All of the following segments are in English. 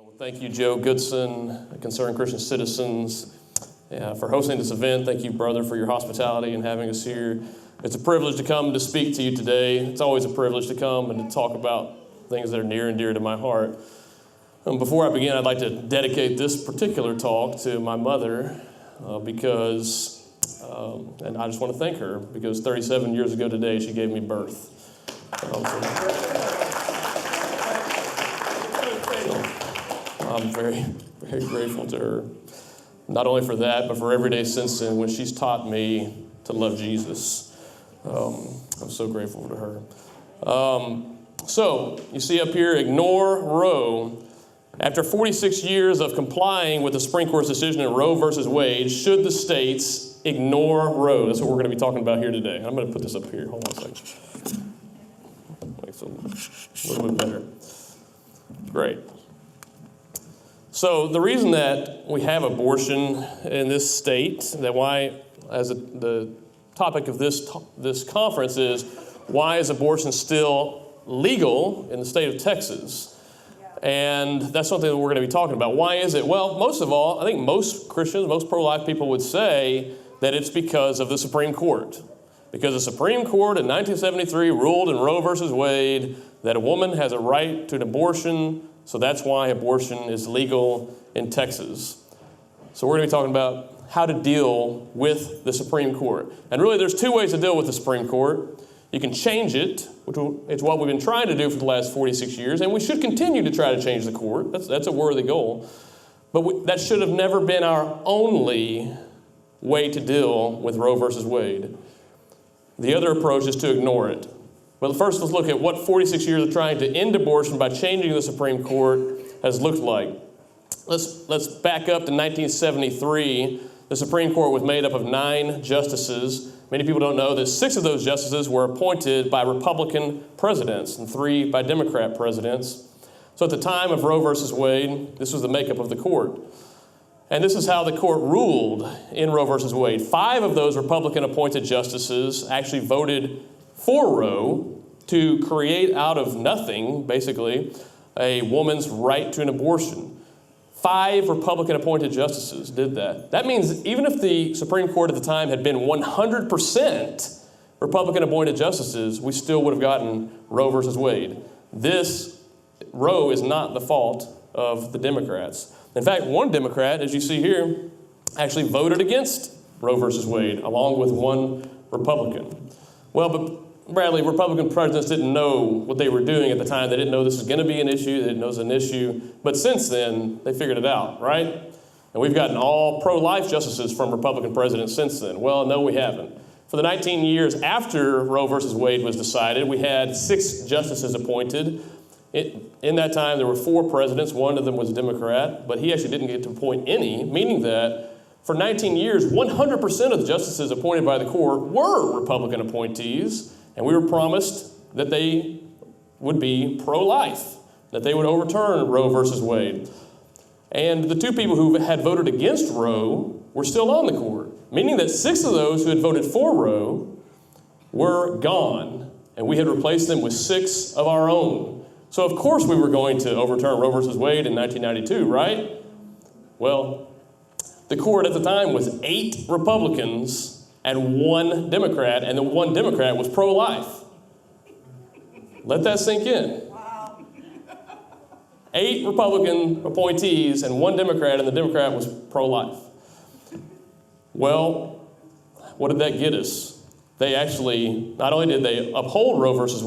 Well, thank you, Joe Goodson, Concerned Christian Citizens, for hosting this event. Thank you, brother, for your hospitality and having us here. It's a privilege to come to speak to you today. It's always a privilege to come and to talk about things that are near and dear to my heart. Before I begin, I'd like to dedicate this particular talk to my mother because I just want to thank her because 37 years ago today, she gave me birth. I'm very, very grateful to her, not only for that, but for every day since then when she's taught me to love Jesus. I'm so grateful to her. So, you see up here, ignore Roe. After 46 years of complying with the Supreme Court's decision in Roe versus Wade, should the states ignore Roe? That's what we're going to be talking about here today. I'm going to put this up here. Hold on a second. Makes it a little bit better. Great. So the reason that we have abortion in this state, that why, the topic of this conference is, why is abortion still legal in the state of Texas? And that's something that we're going to be talking about. Why is it? Well, most of all, I think most Christians, most pro-life people would say that it's because of the Supreme Court. Because the Supreme Court in 1973 ruled in Roe versus Wade that a woman has a right to an abortion, so that's why abortion is legal in Texas. So we're going to be talking about how to deal with the Supreme Court. And really there's two ways to deal with the Supreme Court. You can change it, which is what we've been trying to do for the last 46 years, and we should continue to try to change the court. That's a worthy goal. But that should have never been our only way to deal with Roe versus Wade. The other approach is to ignore it. But first, let's look at what 46 years of trying to end abortion by changing the Supreme Court has looked like. Let's back up to 1973. The Supreme Court was made up of 9 justices. Many people don't know that 6 of those justices were appointed by Republican presidents and 3 by Democrat presidents. So at the time of Roe versus Wade, this was the makeup of the court. And this is how the court ruled in Roe versus Wade. 5 of those Republican-appointed justices actually voted for Roe to create out of nothing, basically, a woman's right to an abortion. 5 Republican-appointed justices did that. That means even if the Supreme Court at the time had been 100% Republican-appointed justices, we still would have gotten Roe versus Wade. Roe is not the fault of the Democrats. In fact, one Democrat, as you see here, actually voted against Roe versus Wade, along with one Republican. Well, but Bradley, Republican presidents didn't know what they were doing at the time. They didn't know this was going to be an issue. They didn't know it was an issue. But since then, they figured it out, right? And we've gotten all pro-life justices from Republican presidents since then. Well, no, we haven't. For the 19 years after Roe versus Wade was decided, we had 6 justices appointed. In that time, there were 4 presidents. One of them was a Democrat, but he actually didn't get to appoint any, meaning that for 19 years, 100% of the justices appointed by the court were Republican appointees, and we were promised that they would be pro-life, that they would overturn Roe versus Wade. And the 2 people who had voted against Roe were still on the court, meaning that 6 of those who had voted for Roe were gone, and we had replaced them with 6 of our own. So of course we were going to overturn Roe versus Wade in 1992, right? Well, the court at the time was 8 Republicans and 1 Democrat, and the 1 Democrat was pro-life. Let that sink in. Wow. 8 Republican appointees and 1 Democrat, and the Democrat was pro-life. Well, what did that get us? They actually, not only did they uphold Roe versus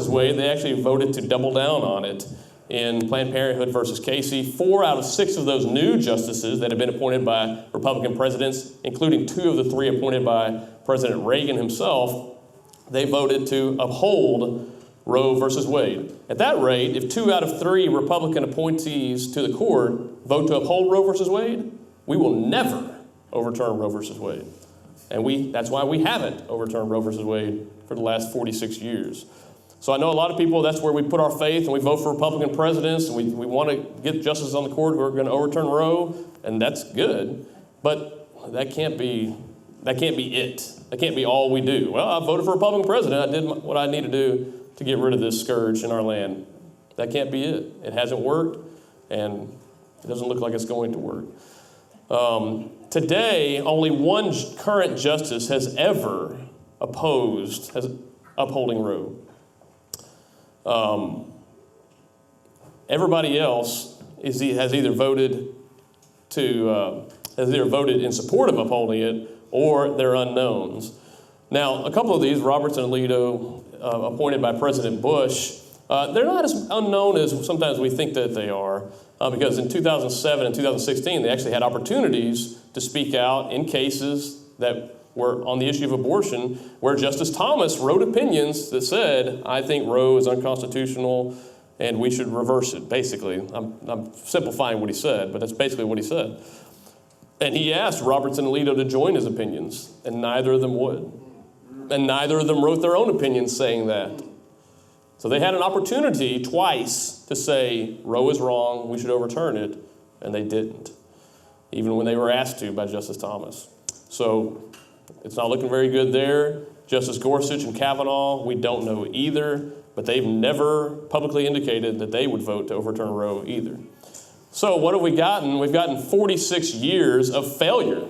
Wade, they actually voted to double down on it in Planned Parenthood versus Casey. 4 out of 6 of those new justices that had been appointed by Republican presidents, including 2 of the 3 appointed by President Reagan himself, they voted to uphold Roe versus Wade. At that rate, if 2 out of 3 Republican appointees to the court vote to uphold Roe versus Wade, we will never overturn Roe versus Wade. And that's why we haven't overturned Roe versus Wade for the last 46 years. So I know a lot of people, that's where we put our faith, and we vote for Republican presidents, and we want to get justices on the court who are going to overturn Roe, and that's good. But that can't be it. That can't be all we do. Well, I voted for a Republican president. I did what I need to do to get rid of this scourge in our land. That can't be it. It hasn't worked, and it doesn't look like it's going to work. Today, only one current justice has ever opposed upholding Roe. Everybody else has either voted in support of upholding it, or they're unknowns. Now, a couple of these, Roberts and Alito, appointed by President Bush, they're not as unknown as sometimes we think that they are, because in 2007 and 2016, they actually had opportunities to speak out in cases that were on the issue of abortion, where Justice Thomas wrote opinions that said, I think Roe is unconstitutional and we should reverse it, basically. I'm simplifying what he said, but that's basically what he said. And he asked Roberts and Alito to join his opinions, and neither of them would. And neither of them wrote their own opinions saying that. So they had an opportunity twice to say, Roe is wrong, we should overturn it, and they didn't, even when they were asked to by Justice Thomas. So it's not looking very good there. Justice Gorsuch and Kavanaugh, we don't know either, but they've never publicly indicated that they would vote to overturn Roe either. So what have we gotten? We've gotten 46 years of failure.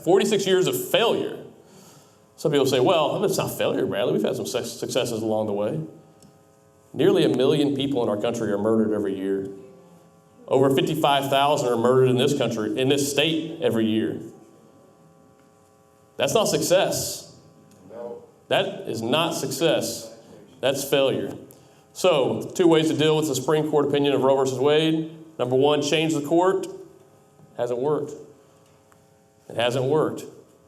46 years of failure. Some people say, well, it's not failure, Bradley. We've had some successes along the way. Nearly 1 million people in our country are murdered every year. Over 55,000 are murdered in this country, in this state every year. That's not success. No. That is not success. That's failure. So, 2 ways to deal with the Supreme Court opinion of Roe versus Wade. Number 1, change the court. Hasn't worked. It hasn't worked.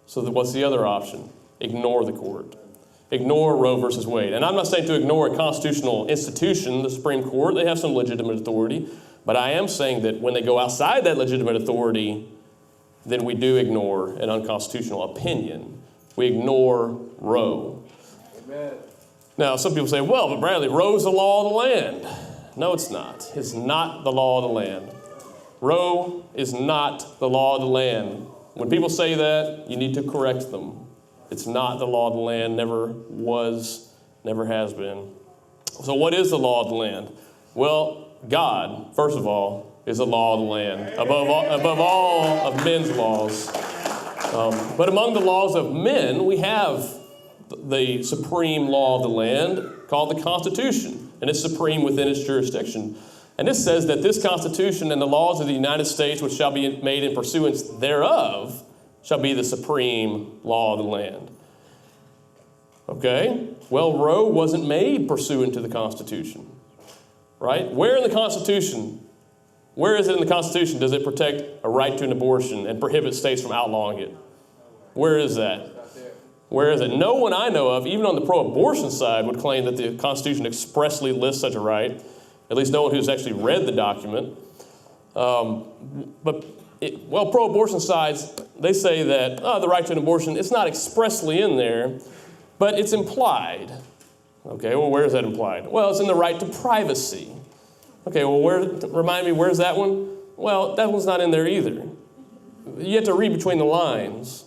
So what's the other option? Ignore the court. Ignore Roe versus Wade. And I'm not saying to ignore a constitutional institution, the Supreme Court. They have some legitimate authority. But I am saying that when they go outside that legitimate authority, then we do ignore an unconstitutional opinion. We ignore Roe. Amen. Now, some people say, well, but Bradley, Roe's the law of the land. No, it's not. It's not the law of the land. Roe is not the law of the land. When people say that, you need to correct them. It's not the law of the land, never was, never has been. So what is the law of the land? Well, God, first of all, is the law of the land, above all of men's laws. But among the laws of men, we have the supreme law of the land called the Constitution, and it's supreme within its jurisdiction. And this says that this Constitution and the laws of the United States, which shall be made in pursuance thereof, shall be the supreme law of the land. Okay? Well, Roe wasn't made pursuant to the Constitution, right? Where in the Constitution, where is it in the Constitution does it protect a right to an abortion and prohibit states from outlawing it? Where is that? Where is it? No one I know of, even on the pro-abortion side, would claim that the Constitution expressly lists such a right. At least no one who's actually read the document. Pro-abortion sides, they say that the right to an abortion, it's not expressly in there, but it's implied. Okay, well, where is that implied? Well, it's in the right to privacy. Okay, well, remind me, where's that one? Well, that one's not in there either. You have to read between the lines.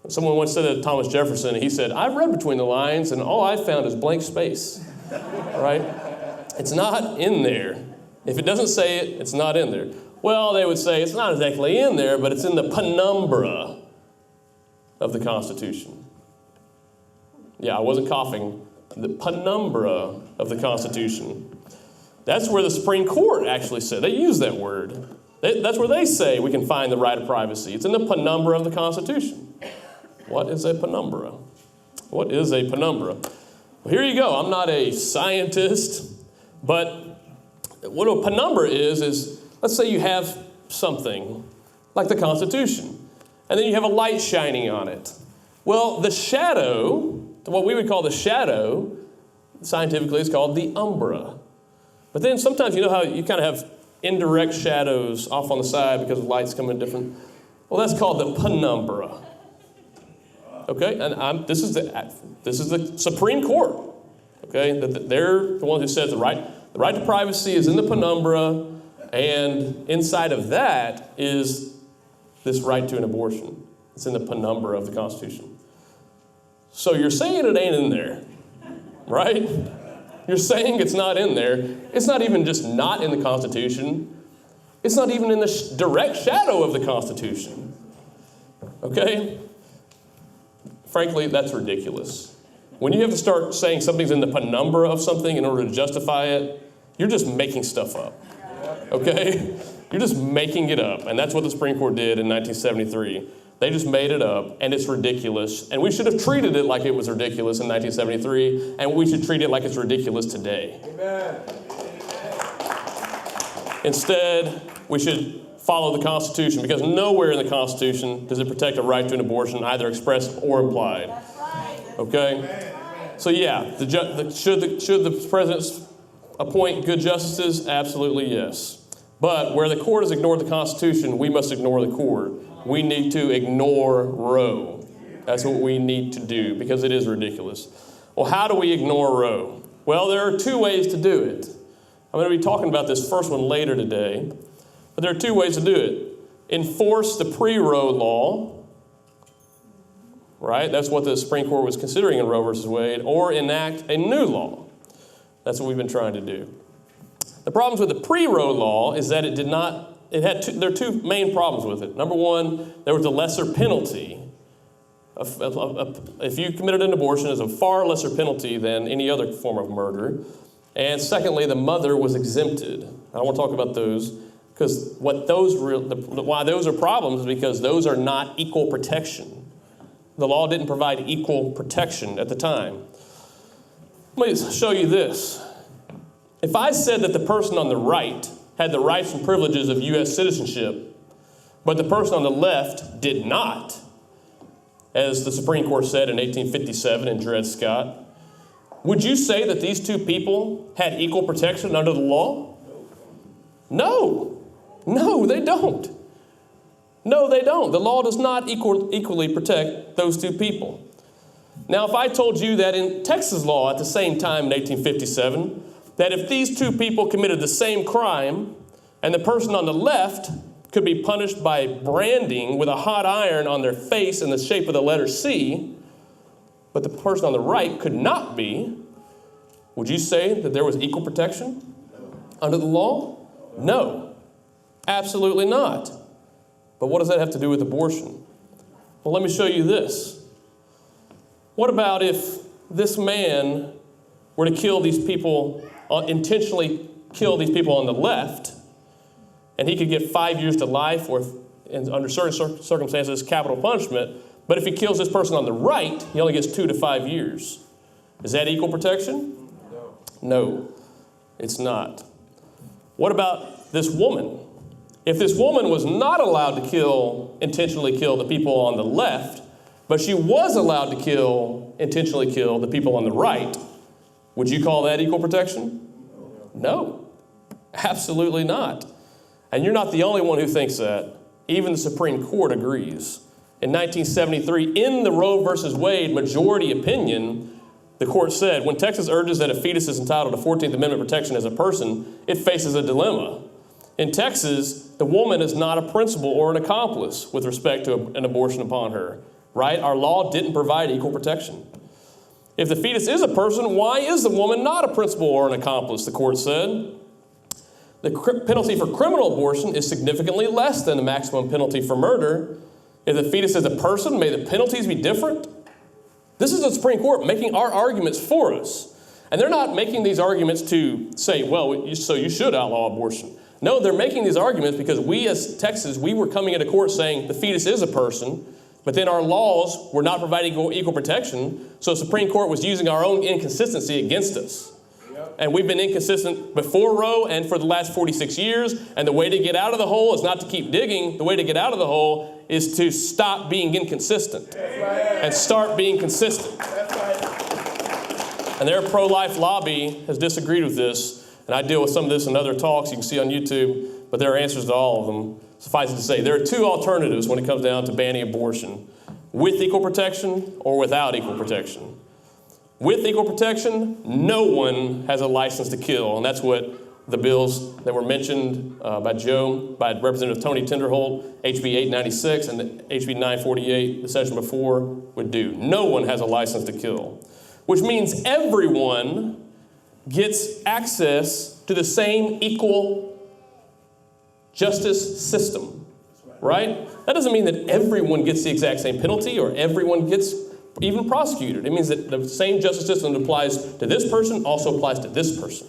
Someone once said to Thomas Jefferson, he said, I've read between the lines, and all I found is blank space, right? It's not in there. If it doesn't say it, it's not in there. Well, they would say it's not exactly in there, but it's in the penumbra of the Constitution. Yeah, I wasn't coughing. The penumbra of the Constitution. That's where the Supreme Court actually said. They use that word. That's where they say we can find the right of privacy. It's in the penumbra of the Constitution. What is a penumbra? What is a penumbra? Well, here you go. I'm not a scientist, but what a penumbra is let's say you have something like the Constitution, and then you have a light shining on it. Well, the shadow, what we would call the shadow, scientifically is called the umbra. But then sometimes you know how you kind of have indirect shadows off on the side because the light's coming different? Well, that's called the penumbra. Okay, and this is the Supreme Court. Okay, they're the one who says the right to privacy is in the penumbra, and inside of that is this right to an abortion. It's in the penumbra of the Constitution. So you're saying it ain't in there, right? You're saying it's not in there. It's not even just not in the Constitution. It's not even in the direct shadow of the Constitution. Okay? Frankly, that's ridiculous. When you have to start saying something's in the penumbra of something in order to justify it, you're just making stuff up. Okay? You're just making it up. And that's what the Supreme Court did in 1973. They just made it up, and it's ridiculous. And we should have treated it like it was ridiculous in 1973, and we should treat it like it's ridiculous today. Amen. Instead, we should follow the Constitution, because nowhere in the Constitution does it protect a right to an abortion, either expressed or implied. Okay? So yeah, should the president appoint good justices? Absolutely yes. But where the court has ignored the Constitution, we must ignore the court. We need to ignore Roe. That's what we need to do, because it is ridiculous. Well, how do we ignore Roe? Well, there are two ways to do it. I'm going to be talking about this first one later today. But there are two ways to do it. Enforce the pre-Roe law, right? That's what the Supreme Court was considering in Roe versus Wade, or enact a new law. That's what we've been trying to do. The problems with the pre-Roe law is that there are two main problems with it. Number one, there was a lesser penalty. If you committed an abortion, it's a far lesser penalty than any other form of murder. And secondly, the mother was exempted. I don't want to talk about those, because why those are problems is because those are not equal protection. The law didn't provide equal protection at the time. Let me show you this. If I said that the person on the right had the rights and privileges of U.S. citizenship, but the person on the left did not, as the Supreme Court said in 1857 in Dred Scott, would you say that these two people had equal protection under the law? No. No, they don't. No, they don't. The law does not equally protect those two people. Now, if I told you that in Texas law at the same time in 1857, that if these two people committed the same crime and the person on the left could be punished by branding with a hot iron on their face in the shape of the letter C, but the person on the right could not be, would you say that there was equal protection under the law? No. Absolutely not. But what does that have to do with abortion? Well, let me show you this. What about if this man were to kill these people, intentionally kill these people on the left, and he could get 5 years to life, or under certain circumstances, capital punishment, but if he kills this person on the right, he only gets 2 to 5 years. Is that equal protection? No, it's not. What about this woman? If this woman was not allowed to intentionally kill the people on the left, but she was allowed to intentionally kill the people on the right, would you call that equal protection? No, absolutely not. And you're not the only one who thinks that. Even the Supreme Court agrees. In 1973, in the Roe versus Wade majority opinion, the court said, when Texas urges that a fetus is entitled to 14th Amendment protection as a person, it faces a dilemma. In Texas, the woman is not a principal or an accomplice with respect to an abortion upon her, right? Our law didn't provide equal protection. If the fetus is a person, why is the woman not a principal or an accomplice, the court said? The penalty for criminal abortion is significantly less than the maximum penalty for murder. If the fetus is a person, may the penalties be different? This is the Supreme Court making our arguments for us. And they're not making these arguments to say, well, so you should outlaw abortion. No, they're making these arguments because we as Texas, we were coming into court saying the fetus is a person, but then our laws were not providing equal protection, so the Supreme Court was using our own inconsistency against us. Yep. And we've been inconsistent before Roe and for the last 46 years, and the way to get out of the hole is not to keep digging. The way to get out of the hole is to stop being inconsistent and start being consistent. That's right. And their pro-life lobby has disagreed with this. And I deal with some of this in other talks you can see on YouTube, but there are answers to all of them. Suffice it to say, there are two alternatives when it comes down to banning abortion: with equal protection or without equal protection. With equal protection, no one has a license to kill, and that's what the bills that were mentioned by Representative Tony Tinderholt, HB 896 and HB 948, the session before, would do. No one has a license to kill, which means everyone gets access to the same equal justice system, right? That doesn't mean that everyone gets the exact same penalty or everyone gets even prosecuted. It means that the same justice system that applies to this person also applies to this person.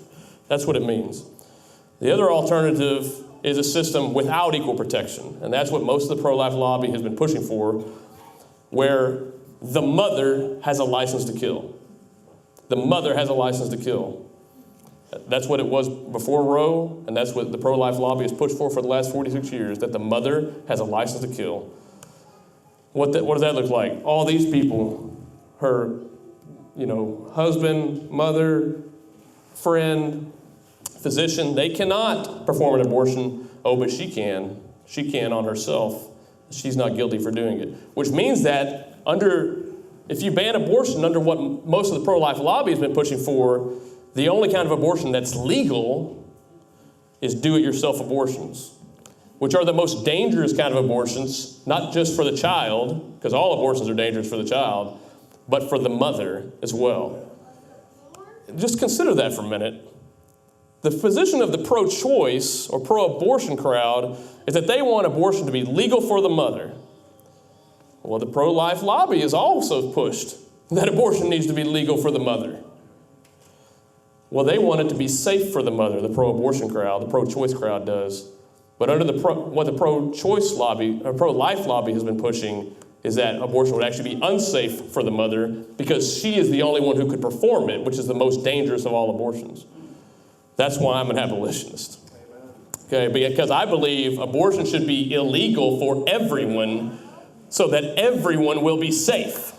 That's what it means. The other alternative is a system without equal protection, and that's what most of the pro-life lobby has been pushing for, where the mother has a license to kill. The mother has a license to kill. That's what it was before Roe, and that's what the pro-life lobby has pushed for the last 46 years, that the mother has a license to kill. What does that look like? All these people, her, husband, mother, friend, physician, they cannot perform an abortion. Oh, but she can. She can on herself. She's not guilty for doing it. Which means that if you ban abortion under what most of the pro-life lobby has been pushing for, the only kind of abortion that's legal is do-it-yourself abortions, which are the most dangerous kind of abortions, not just for the child, because all abortions are dangerous for the child, but for the mother as well. Just consider that for a minute. The position of the pro-choice or pro-abortion crowd is that they want abortion to be legal for the mother. Well, the pro-life lobby has also pushed that abortion needs to be legal for the mother. Well, they want it to be safe for the mother, the pro-abortion crowd, the pro-choice crowd does. But under what the pro-choice lobby, or pro-life lobby has been pushing is that abortion would actually be unsafe for the mother because she is the only one who could perform it, which is the most dangerous of all abortions. That's why I'm an abolitionist. Okay, because I believe abortion should be illegal for everyone so that everyone will be safe.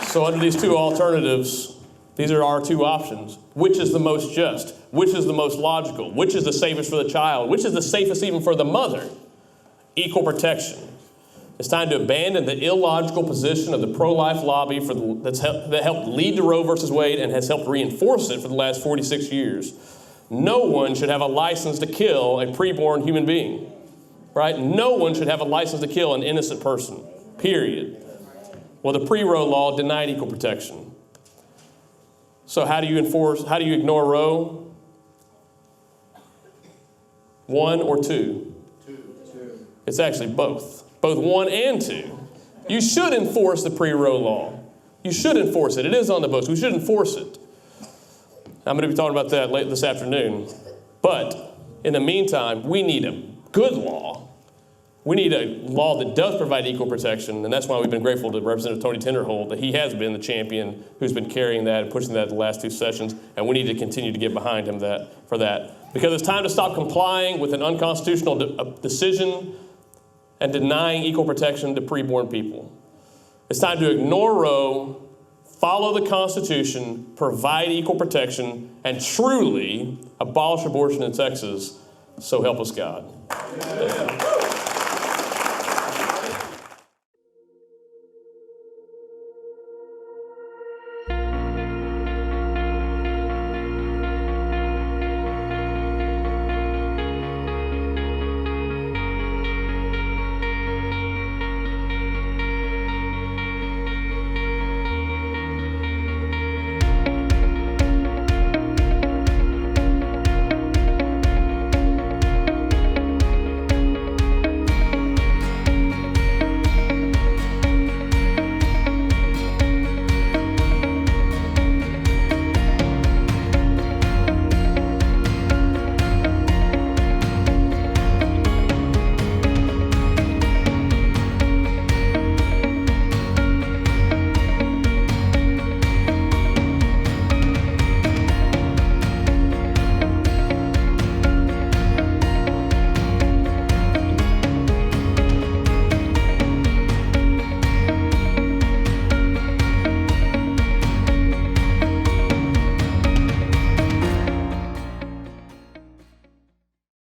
So under these two alternatives, these are our two options. Which is the most just? Which is the most logical? Which is the safest for the child? Which is the safest even for the mother? Equal protection. It's time to abandon the illogical position of the pro-life lobby that helped lead to Roe versus Wade and has helped reinforce it for the last 46 years. No one should have a license to kill a preborn human being, right? No one should have a license to kill an innocent person, period. Well, the pre-Roe law denied equal protection. So how do you ignore Roe? 1 or 2? Two. It's actually both 1 and 2. You should enforce the pre-Roe law. You should enforce it. It is on the books. We should enforce it. I'm going to be talking about that late this afternoon. But in the meantime, we need a good law. We need a law that does provide equal protection, and that's why we've been grateful to Representative Tony Tinderholt that he has been the champion who's been carrying that and pushing that the last 2 sessions, and we need to continue to get behind him for that. Because it's time to stop complying with an unconstitutional decision and denying equal protection to preborn people. It's time to ignore Roe, follow the Constitution, provide equal protection, and truly abolish abortion in Texas. So help us God. Yeah.